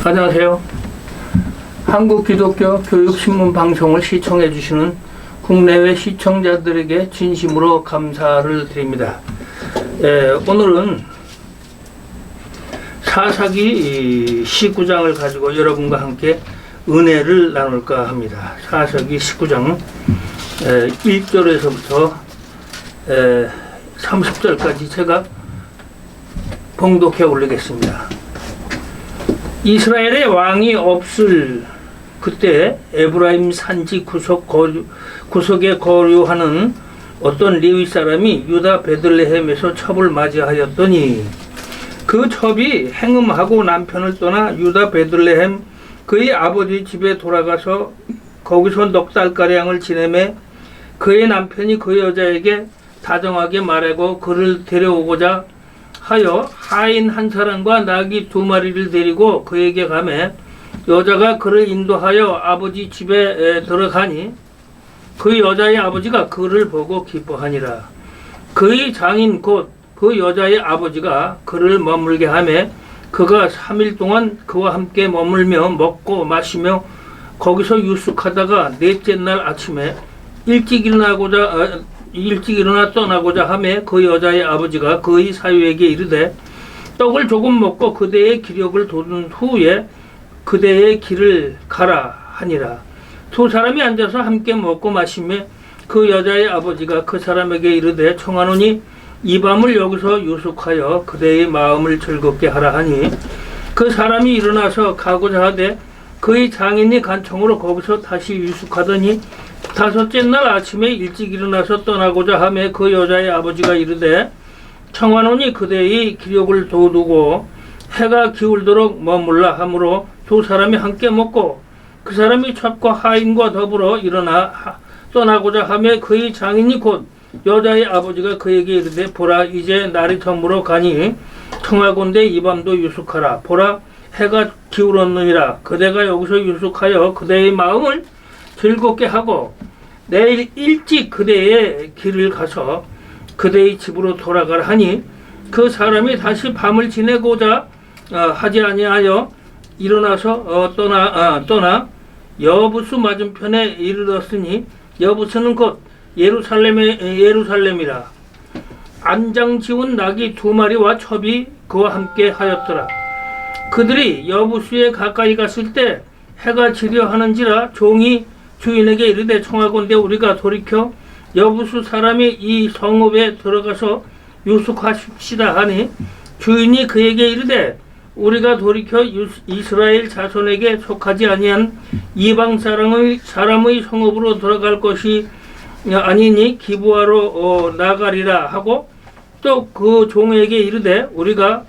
안녕하세요. 한국기독교 교육신문 방송을 시청해 주시는 국내외 시청자들에게 진심으로 감사를 드립니다. 오늘은 사사기 19장을 가지고 여러분과 함께 은혜를 나눌까 합니다. 사사기 19장 1절에서부터 30절까지 제가 봉독해 올리겠습니다. 이스라엘의 왕이 없을 그때 에브라임 산지 구석에 거류하는 어떤 레위 사람이 유다 베들레헴에서 첩을 맞이하였더니 그 첩이 행음하고 남편을 떠나 유다 베들레헴 그의 아버지 집에 돌아가서 거기서 넉 달가량을 지내매 그의 남편이 그 여자에게 다정하게 말하고 그를 데려오고자 하여 하인 한 사람과 나귀 2마리를 데리고 그에게 가매 여자가 그를 인도하여 아버지 집에 들어가니 그 여자의 아버지가 그를 보고 기뻐하니라. 그의 장인 곧 그 여자의 아버지가 그를 머물게 하매 그가 3일 동안 그와 함께 머물며 먹고 마시며 거기서 유숙하다가 넷째 날 아침에 일찍 일어나 떠나고자 하매 그 여자의 아버지가 그의 사유에게 이르되 떡을 조금 먹고 그대의 기력을 돋운 후에 그대의 길을 가라 하니라. 2사람이 앉아서 함께 먹고 마시며 그 여자의 아버지가 그 사람에게 이르되 청하노니 이 밤을 여기서 유숙하여 그대의 마음을 즐겁게 하라 하니 그 사람이 일어나서 가고자 하되 그의 장인이 간청으로 거기서 다시 유숙하더니 5째 날 아침에 일찍 일어나서 떠나고자 하며 그 여자의 아버지가 이르되 청하노니 그대의 기력을 돋우고 해가 기울도록 머물라 하므로 2사람이 함께 먹고 그 사람이 첩과 하인과 더불어 일어나 떠나고자 하며 그의 장인이 곧 여자의 아버지가 그에게 이르되 보라 이제 날이 저물어 가니 청하건대 이 밤도 유숙하라. 보라 해가 기울었느니라. 그대가 여기서 유숙하여 그대의 마음을 즐겁게 하고 내일 일찍 그대의 길을 가서 그대의 집으로 돌아가라 하니 그 사람이 다시 밤을 지내고자 하지 아니하여 일어나서 떠나 여부수 맞은편에 이르렀으니 여부수는 곧 예루살렘이라. 안장 지운 나귀 2마리와 첩이 그와 함께 하였더라. 그들이 여부수에 가까이 갔을 때 해가 지려 하는지라 종이 주인에게 이르되 청하건대 우리가 돌이켜 여부수 사람이 이 성읍에 들어가서 유숙하십시다 하니 주인이 그에게 이르되 우리가 돌이켜 이스라엘 자손에게 속하지 아니한 이방 사람의 성읍으로 들어갈 것이 아니니 기브아로 나가리라 하고 또 그 종에게 이르되 우리가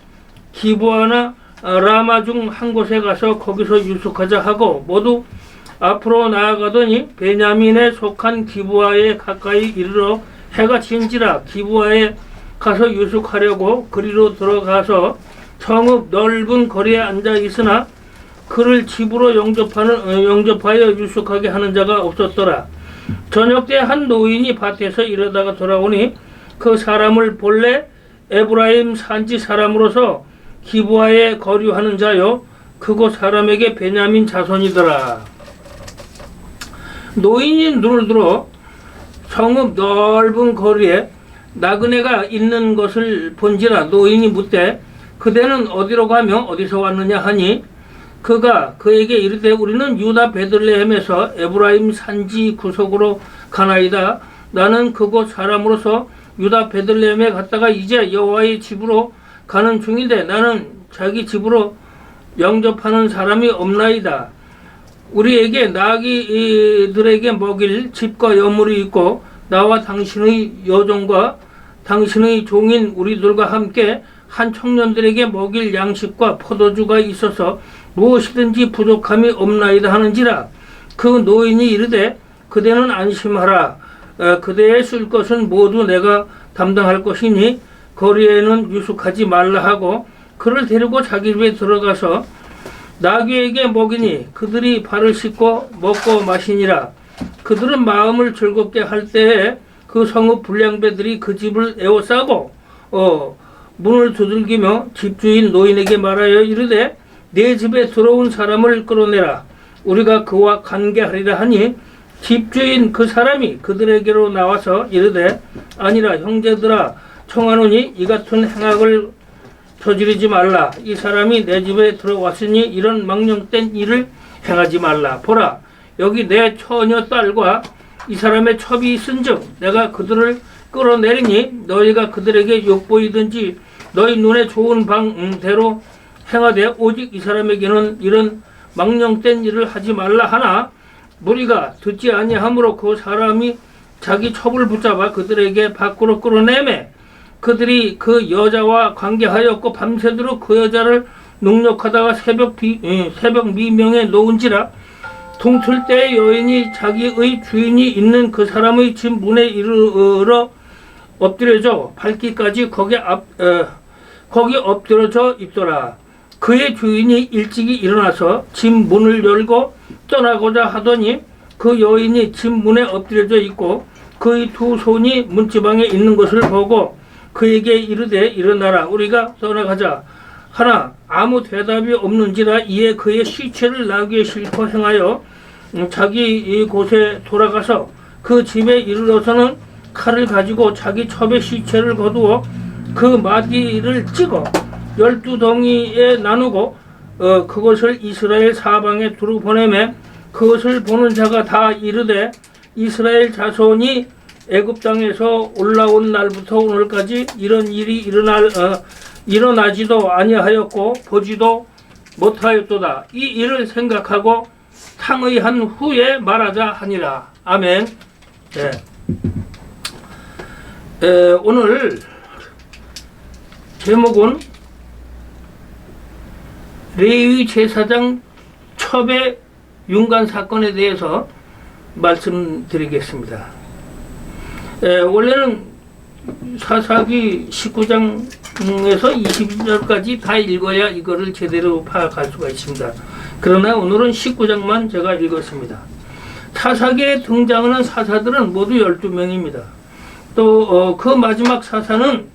기브아나 라마 중 한 곳에 가서 거기서 유숙하자 하고 모두 앞으로 나아가더니 베냐민에 속한 기브아에 가까이 이르러 해가 진지라 기브아에 가서 유숙하려고 그리로 들어가서 성읍 넓은 거리에 앉아 있으나 그를 집으로 영접하여 유숙하게 하는 자가 없었더라. 저녁 때 한 노인이 밭에서 일하다가 돌아오니 그 사람을 본래 에브라임 산지 사람으로서 기브아에 거류하는 자요 그곳 사람에게 베냐민 자손이더라. 노인이 눈을 들어 성읍 넓은 거리에 나그네가 있는 것을 본지라 노인이 묻되 그대는 어디로 가며 어디서 왔느냐 하니 그가 그에게 이르되 우리는 유다 베들레헴에서 에브라임 산지 구석으로 가나이다. 나는 그곳 사람으로서 유다 베들레헴에 갔다가 이제 여호와의 집으로 가는 중인데 나는 자기 집으로 영접하는 사람이 없나이다. 우리에게 나귀들에게 먹일 집과 여물이 있고 나와 당신의 여종과 당신의 종인 우리들과 함께 한 청년들에게 먹일 양식과 포도주가 있어서 무엇이든지 부족함이 없나이다 하는지라. 그 노인이 이르되 그대는 안심하라. 그대의 쓸 것은 모두 내가 담당할 것이니 거리에는 유숙하지 말라 하고 그를 데리고 자기 집에 들어가서 나귀에게 먹이니 그들이 발을 씻고 먹고 마시니라. 그들은 마음을 즐겁게 할 때에 그 성읍 불량배들이 그 집을 에워싸고 문을 두들기며 집주인 노인에게 말하여 이르되 내 집에 들어온 사람을 끌어내라. 우리가 그와 관계하리라 하니 집주인 그 사람이 그들에게로 나와서 이르되 아니라 형제들아 청하노니 이 같은 행악을 저지르지 말라. 이 사람이 내 집에 들어왔으니 이런 망령된 일을 행하지 말라. 보라 여기 내 처녀 딸과 이 사람의 첩이 있은즉 내가 그들을 끌어내리니 너희가 그들에게 욕보이든지 너희 눈에 좋은 방대로 행하되 오직 이 사람에게는 이런 망령된 일을 하지 말라 하나 무리가 듣지 아니하므로 그 사람이 자기 첩을 붙잡아 그들에게 밖으로 끌어내매 그들이 그 여자와 관계하였고 밤새도록 그 여자를 능욕하다가 새벽 미명에 놓은지라 동틀 때 여인이 자기의 주인이 있는 그 사람의 집 문에 이르러 엎드려져 밟기까지 거기 엎드려져 있더라. 그의 주인이 일찍이 일어나서 집 문을 열고 떠나고자 하더니 그 여인이 집 문에 엎드려져 있고 그의 두 손이 문지방에 있는 것을 보고 그에게 이르되 일어나라 우리가 떠나가자 하나 아무 대답이 없는지라 이에 그의 시체를 나귀에 싣고 행하여 자기 곳에 돌아가서 그 집에 이르러서는 칼을 가지고 자기 첩의 시체를 거두어 그 마디를 찍어 12덩이에 나누고 그것을 이스라엘 사방에 두루 보내매 그것을 보는 자가 다 이르되 이스라엘 자손이 애굽 땅에서 올라온 날부터 오늘까지 이런 일이 일어나지도 아니하였고 보지도 못하였도다. 이 일을 생각하고 탕의한 후에 말하자 하니라. 아멘. 오늘 제목은 레위 제사장 첩의 윤관 사건에 대해서 말씀드리겠습니다. 원래는 사사기 19장에서 20절까지 다 읽어야 이거를 제대로 파악할 수가 있습니다. 그러나 오늘은 19장만 제가 읽었습니다. 사사기에 등장하는 사사들은 모두 12명입니다. 또 그 마지막 사사는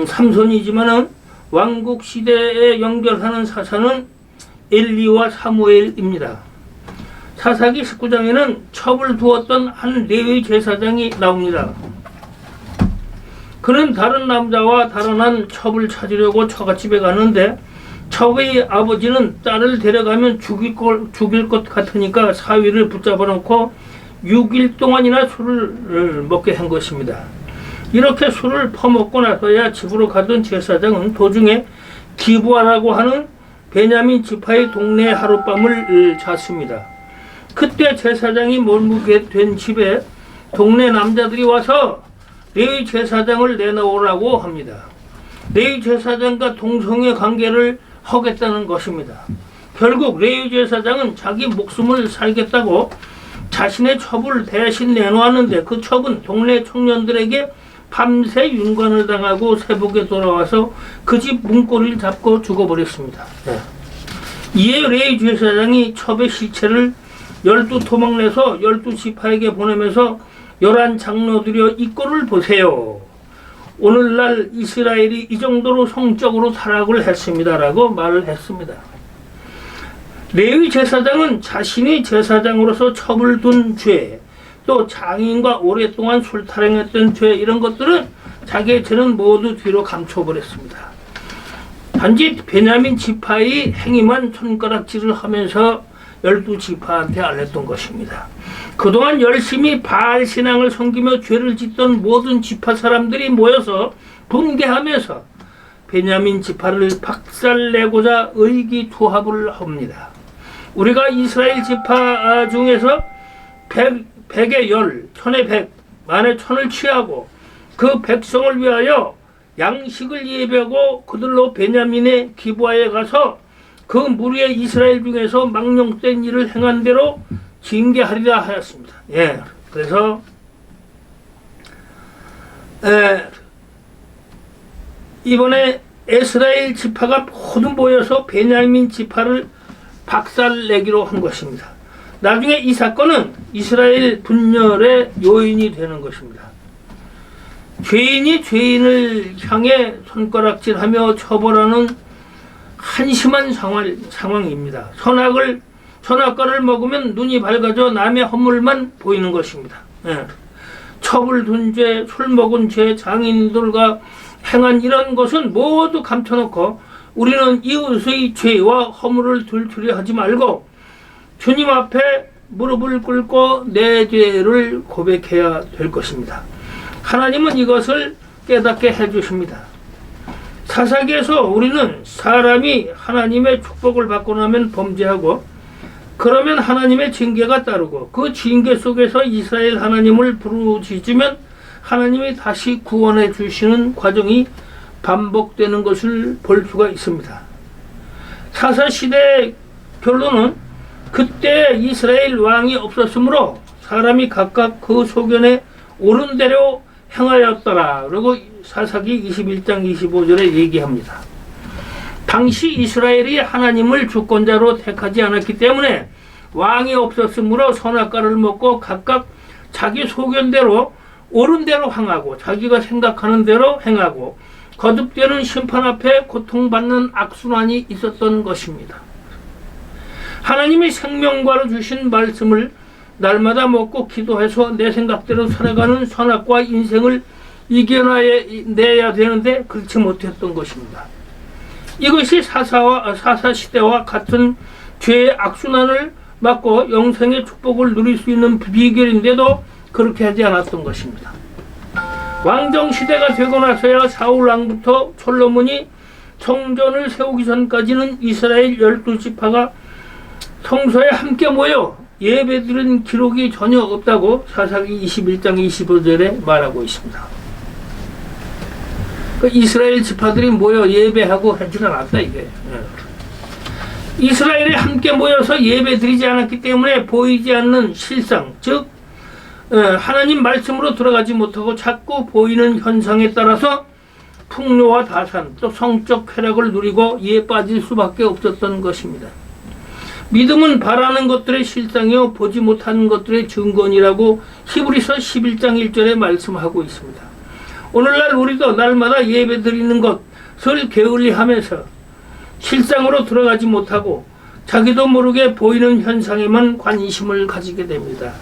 삼손이지만은 왕국 시대에 연결하는 사사는 엘리와 사무엘입니다. 사사기 19장에는 첩을 두었던 한 레위 제사장이 나옵니다. 그는 다른 남자와 달아난 첩을 찾으려고 처갓집에 가는데 첩의 아버지는 딸을 데려가면 죽일 것 같으니까 사위를 붙잡아 놓고 6일 동안이나 술을 먹게 한 것입니다. 이렇게 술을 퍼먹고 나서야 집으로 가던 제사장은 도중에 기브아라고 하는 베냐민 지파의 동네에 하룻밤을 잤습니다. 그때 제사장이 머물게 된 집에 동네 남자들이 와서 레위 제사장을 내놓으라고 합니다. 레위 제사장과 동성애 관계를 하겠다는 것입니다. 결국 레위 제사장은 자기 목숨을 살겠다고 자신의 첩을 대신 내놓았는데 그 첩은 동네 청년들에게 밤새 윤관을 당하고 새벽에 돌아와서 그 집 문고리를 잡고 죽어버렸습니다. 이에 레위 제사장이 첩의 시체를 12토막 내서 12지파에게 보내면서 11장로들이여 이 꼴을 보세요. 오늘날 이스라엘이 이 정도로 성적으로 타락을 했습니다. 라고 말을 했습니다. 레위 제사장은 자신이 제사장으로서 첩을 둔 죄, 또 장인과 오랫동안 술타령했던 죄 이런 것들은 자기의 죄는 모두 뒤로 감춰버렸습니다. 단지 베냐민 지파의 행위만 손가락질을 하면서 12지파한테 알렸던 것입니다. 그동안 열심히 바알 신앙을 섬기며 죄를 짓던 모든 지파 사람들이 모여서 분개하면서 베냐민 지파를 박살내고자 의기투합을 합니다. 우리가 이스라엘 지파 중에서 100의 10, 1000의 100, 만의 1000을 취하고 그 백성을 위하여 양식을 예배하고 그들로 베냐민의 기브아에 가서 그 무리의 이스라엘 중에서 망령된 일을 행한 대로 징계하리라 하였습니다. 그래서 이번에 이스라엘 지파가 모두 모여서 베냐민 지파를 박살내기로 한 것입니다. 나중에 이 사건은 이스라엘 분열의 요인이 되는 것입니다. 죄인이 죄인을 향해 손가락질하며 처벌하는 한심한 상황입니다. 선악과를 먹으면 눈이 밝아져 남의 허물만 보이는 것입니다. 예. 첩을 둔 죄, 술 먹은 죄, 장인들과 행한 이런 것은 모두 감춰놓고 우리는 이웃의 죄와 허물을 들추려 하지 말고 주님 앞에 무릎을 꿇고 내 죄를 고백해야 될 것입니다. 하나님은 이것을 깨닫게 해주십니다. 사사기에서 우리는 사람이 하나님의 축복을 받고 나면 범죄하고 그러면 하나님의 징계가 따르고 그 징계 속에서 이스라엘 하나님을 부르짖으면 하나님이 다시 구원해 주시는 과정이 반복되는 것을 볼 수가 있습니다. 사사시대의 결론은 그때 이스라엘 왕이 없었으므로 사람이 각각 그 소견에 옳은 대로 행하였더라. 그리고 사사기 21장 25절에 얘기합니다. 당시 이스라엘이 하나님을 주권자로 택하지 않았기 때문에 왕이 없었으므로 선악과를 먹고 각각 자기 소견대로 옳은 대로 행하고 자기가 생각하는 대로 행하고 거듭되는 심판 앞에 고통받는 악순환이 있었던 것입니다. 하나님이 생명과로 주신 말씀을 날마다 먹고 기도해서 내 생각대로 살아가는 선악과 인생을 이겨내야 되는데 그렇지 못했던 것입니다. 이것이 사사시대와 같은 죄의 악순환을 막고 영생의 축복을 누릴 수 있는 비결인데도 그렇게 하지 않았던 것입니다. 왕정시대가 되고 나서야 사울왕부터 솔로몬이 성전을 세우기 전까지는 이스라엘 12지파가 성소에 함께 모여 예배드린 기록이 전혀 없다고 사사기 21장 25절에 말하고 있습니다. 그 이스라엘 지파들이 모여 예배하고 하지는 않았다 이게. 이스라엘이 함께 모여서 예배드리지 않았기 때문에 보이지 않는 실상, 즉 하나님 말씀으로 들어가지 못하고 자꾸 보이는 현상에 따라서 풍요와 다산, 또 성적 쾌락을 누리고 이에 빠질 수밖에 없었던 것입니다. 믿음은 바라는 것들의 실상이요 보지 못하는 것들의 증거니라고 히브리서 11장 1절에 말씀하고 있습니다. 오늘날 우리도 날마다 예배 드리는 것을 게을리하면서 실상으로 들어가지 못하고 자기도 모르게 보이는 현상에만 관심을 가지게 됩니다.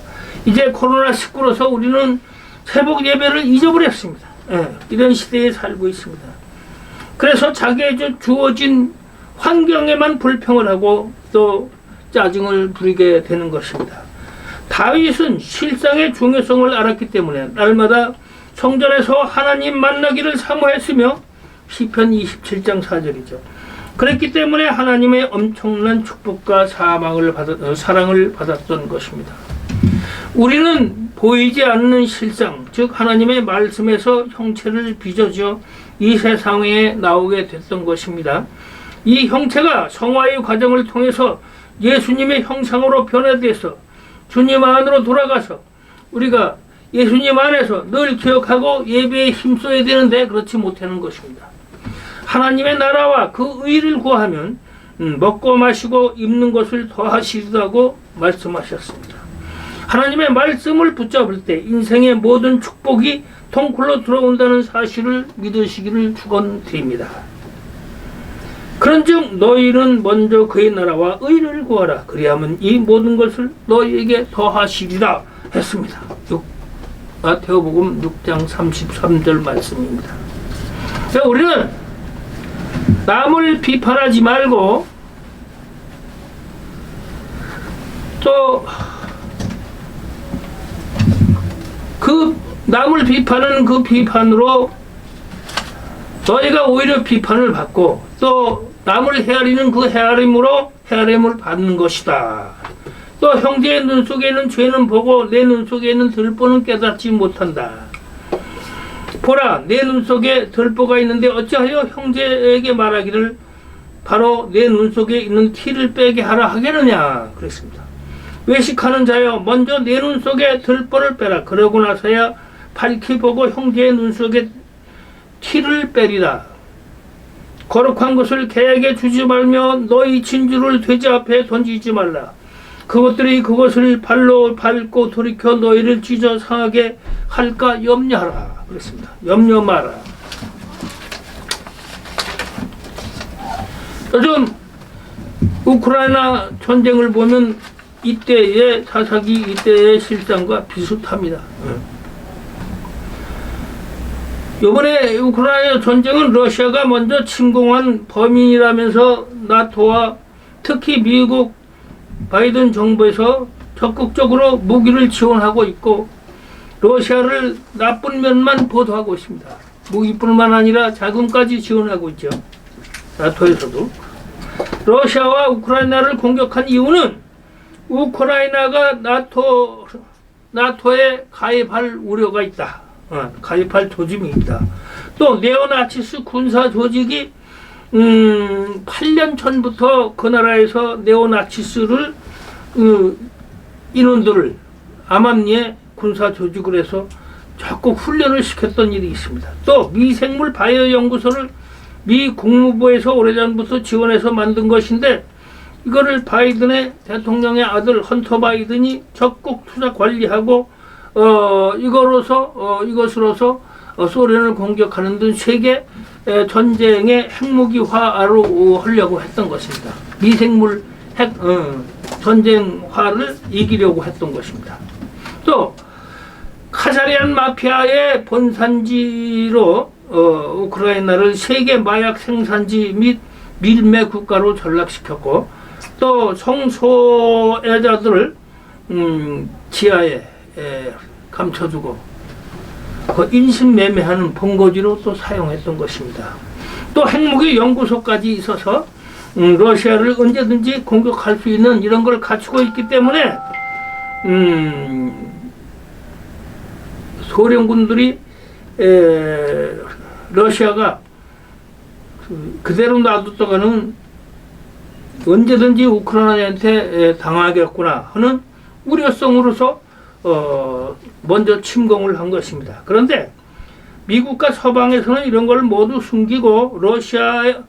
이제 코로나19로서 우리는 새벽 예배를 잊어버렸습니다. 이런 시대에 살고 있습니다. 그래서 자기에게 주어진 환경에만 불평을 하고 또 짜증을 부리게 되는 것입니다. 다윗은 실상의 중요성을 알았기 때문에 날마다 성전에서 하나님 만나기를 사모했으며 시편 27장 4절이죠. 그랬기 때문에 하나님의 엄청난 축복과 사랑을 받았던 것입니다. 우리는 보이지 않는 실상, 즉 하나님의 말씀에서 형체를 빚어져 이 세상에 나오게 됐던 것입니다. 이 형체가 성화의 과정을 통해서 예수님의 형상으로 변화돼서 주님 안으로 돌아가서 우리가 예수님 안에서 늘 기억하고 예배에 힘써야 되는데 그렇지 못하는 것입니다. 하나님의 나라와 그 의를 구하면 먹고 마시고 입는 것을 더하시리라고 말씀하셨습니다. 하나님의 말씀을 붙잡을 때 인생의 모든 축복이 통클로 들어온다는 사실을 믿으시기를 축원드립니다. 그런즉 너희는 먼저 그의 나라와 의를 구하라. 그리하면 이 모든 것을 너희에게 더하시리라 했습니다. 마태복음 6장 33절 말씀입니다. 우리는 남을 비판하지 말고 또 그 남을 비판하는 그 비판으로 너희가 오히려 비판을 받고 또 남을 헤아리는 그 헤아림으로 헤아림을 받는 것이다. 또 형제의 눈 속에 있는 죄는 보고 내 눈 속에 있는 들보는 깨닫지 못한다. 보라, 내 눈 속에 들보가 있는데 어찌하여 형제에게 말하기를 바로 내 눈 속에 있는 티를 빼게 하라 하겠느냐 그랬습니다. 외식하는 자여, 먼저 내 눈 속에 들보를 빼라. 그러고 나서야 밝히 보고 형제의 눈 속에 티를 빼리라. 거룩한 것을 개에게 주지 말며 너희 진주를 돼지 앞에 던지지 말라. 그것들이 그것을 발로 밟고 돌이켜 너희를 찢어 상하게 할까 염려하라. 그랬습니다. 염려 마라. 요즘 우크라이나 전쟁을 보면 이때의 사사기, 이때의 실상과 비슷합니다. 이번에 우크라이나 전쟁은 러시아가 먼저 침공한 범인이라면서 나토와 특히 미국 바이든 정부에서 적극적으로 무기를 지원하고 있고 러시아를 나쁜 면만 보도하고 있습니다. 무기뿐만 아니라 자금까지 지원하고 있죠. 나토에서도. 러시아와 우크라이나를 공격한 이유는 우크라이나가 나토에 가입할 우려가 있다. 가입할 조짐이 있다. 또 네오나치스 군사 조직이 8년 전부터 그 나라에서 네오나치스를 인원들을 암암리에 군사 조직을 해서 적극 훈련을 시켰던 일이 있습니다. 또 미생물 바이오 연구소를 미 국무부에서 오래전부터 지원해서 만든 것인데 이거를 바이든의 대통령의 아들 헌터 바이든이 적극 투자 관리하고 이것으로서 소련을 공격하는 등 세계 전쟁의 핵무기화로 하려고 했던 것입니다. 미생물 핵 전쟁화를 이기려고 했던 것입니다. 또 카자리안 마피아의 본산지로 우크라이나를 세계 마약 생산지 및 밀매 국가로 전락시켰고 또 성소애자들을 지하에 감춰두고 그 인신매매하는 본거지로 또 사용했던 것입니다. 또 핵무기 연구소까지 있어서 러시아를 언제든지 공격할 수 있는 이런 걸 갖추고 있기 때문에 소련군들이 러시아가 그대로 놔뒀다가는 언제든지 우크라이나한테 당하겠구나 하는 우려성으로서 먼저 침공을 한 것입니다. 그런데 미국과 서방에서는 이런 걸 모두 숨기고 러시아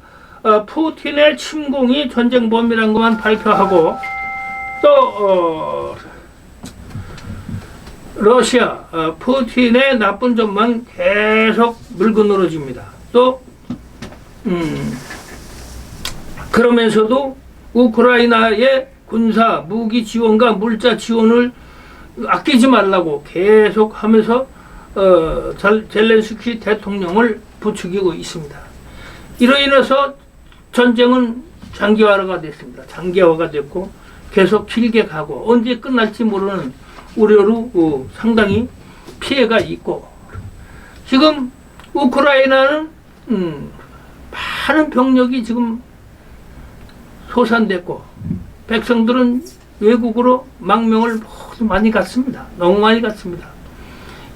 푸틴의 침공이 전쟁 범위라는 것만 발표하고 또 러시아 푸틴의 나쁜 점만 계속 물고 늘어집니다. 또 그러면서도 우크라이나의 군사 무기 지원과 물자 지원을 아끼지 말라고 계속 하면서 젤렌스키 대통령을 부추기고 있습니다. 이로 인해서 전쟁은 장기화가 됐습니다. 장기화가 됐고 계속 길게 가고 언제 끝날지 모르는 우려로 상당히 피해가 있고 지금 우크라이나는 많은 병력이 지금 소산됐고 백성들은 외국으로 망명을 모두 많이 갔습니다. 너무 많이 갔습니다.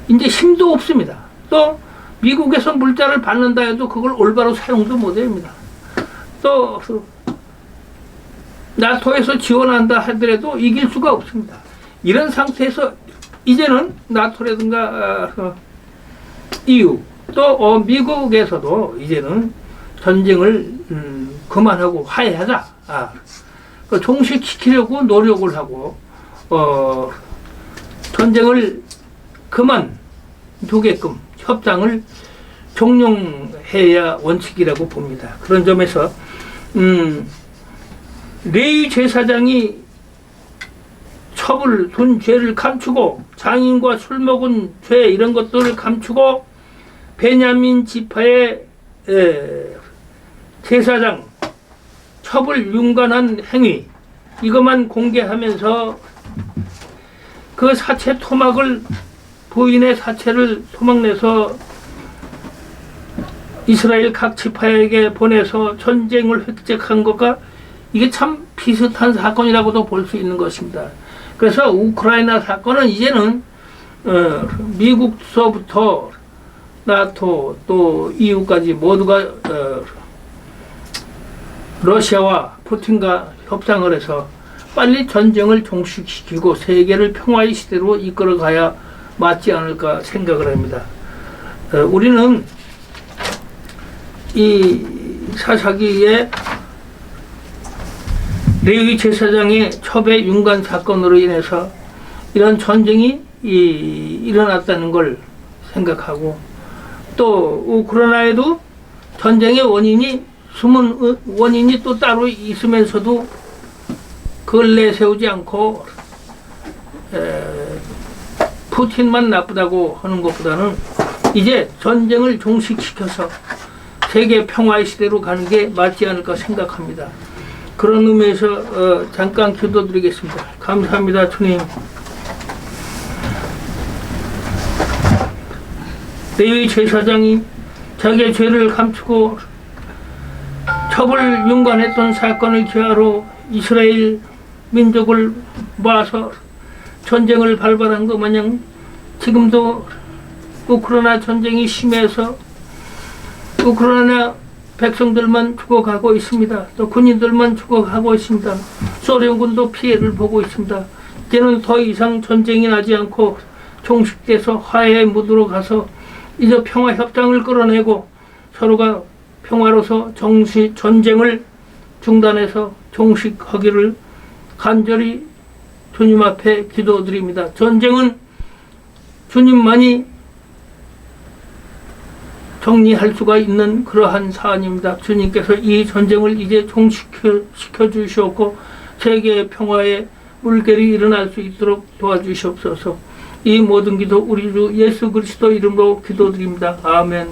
이제 힘도 없습니다. 또 미국에서 물자를 받는다 해도 그걸 올바로 사용도 못합니다. 또 나토에서 지원한다 하더라도 이길 수가 없습니다. 이런 상태에서 이제는 나토라든가 EU 또 미국에서도 이제는 전쟁을 그만하고 화해하자 종식시키려고 노력을 하고 전쟁을 그만두게끔 협상을 종용해야 원칙이라고 봅니다. 그런 점에서 레위 제사장이 첩을 둔 죄를 감추고 장인과 술 먹은 죄 이런 것들을 감추고 베냐민 지파의 제사장 첩을 윤관한 행위 이것만 공개하면서 그 사체 토막을 부인의 사체를 토막내서 이스라엘 각 지파에게 보내서 전쟁을 획책한 것과 이게 참 비슷한 사건이라고도 볼 수 있는 것입니다. 그래서 우크라이나 사건은 이제는 미국서부터 나토 또 EU까지 모두가 러시아와 푸틴과 협상을 해서 빨리 전쟁을 종식시키고 세계를 평화의 시대로 이끌어가야 맞지 않을까 생각을 합니다. 우리는 이 사사기의 레위 제사장의 첩의 윤관 사건으로 인해서 이런 전쟁이 일어났다는 걸 생각하고 또 우크라이나에도 전쟁의 원인이 숨은 원인이 또 따로 있으면서도 그걸 내세우지 않고 푸틴만 나쁘다고 하는 것보다는 이제 전쟁을 종식시켜서 세계 평화의 시대로 가는 게 맞지 않을까 생각합니다. 그런 의미에서 잠깐 기도드리겠습니다. 감사합니다, 주님. 레위 제사장이 자기의 죄를 감추고 첩을 윤관했던 사건을 기하로 이스라엘 민족을 모아서 전쟁을 발발한 것 마냥 지금도 우크라이나 전쟁이 심해서 우크라이나 백성들만 죽어가고 있습니다. 또 군인들만 죽어가고 있습니다. 소련군도 피해를 보고 있습니다. 이제는 더 이상 전쟁이 나지 않고 종식돼서 화해의 무드로 가서 이제 평화협정을 끌어내고 서로가 평화로서 전쟁을 중단해서 종식하기를 간절히 주님 앞에 기도드립니다. 전쟁은 주님만이 정리할 수가 있는 그러한 사안입니다. 주님께서 이 전쟁을 이제 종식시켜 주시옵고 세계의 평화의 물결이 일어날 수 있도록 도와주시옵소서. 이 모든 기도 우리 주 예수 그리스도 이름으로 기도드립니다. 아멘.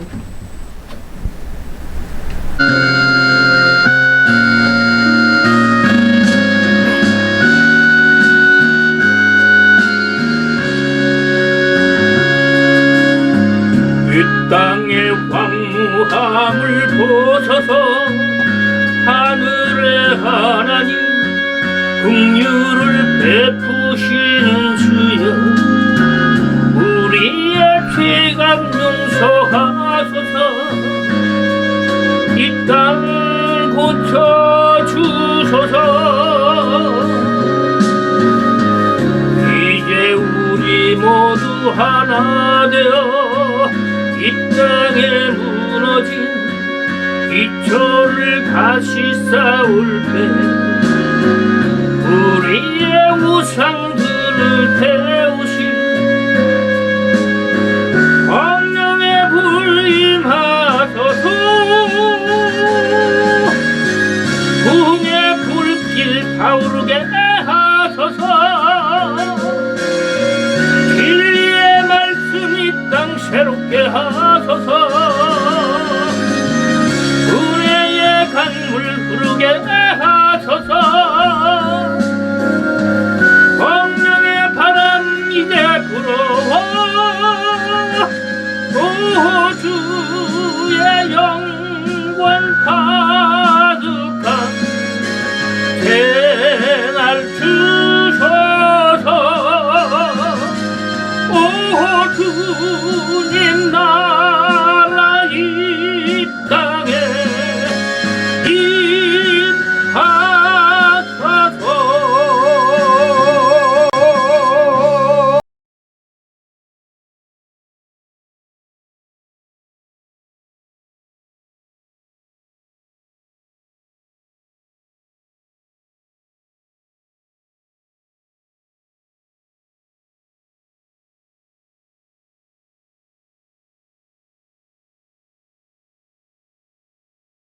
이 땅의 황무함을 보소서. 하늘의 하나님 긍휼을 베푸시는 주여, 우리의 죄가 용서하소서. 이 땅 고쳐주소서. 이제 우리 모두 하나 되어 이 땅에 무너진 기초를 다시 쌓을 때 우리의 우상들을 태우신 성령의 불 임하소서. 붕의 불길 타오르게 하소서. 진리의 말씀 이 땅 새롭게 하소서. 은혜의 강물 흐르게 하소서. 성령의 바람 이제 불어와 주의 영광 가득한 새날 주소서. 오 주님 나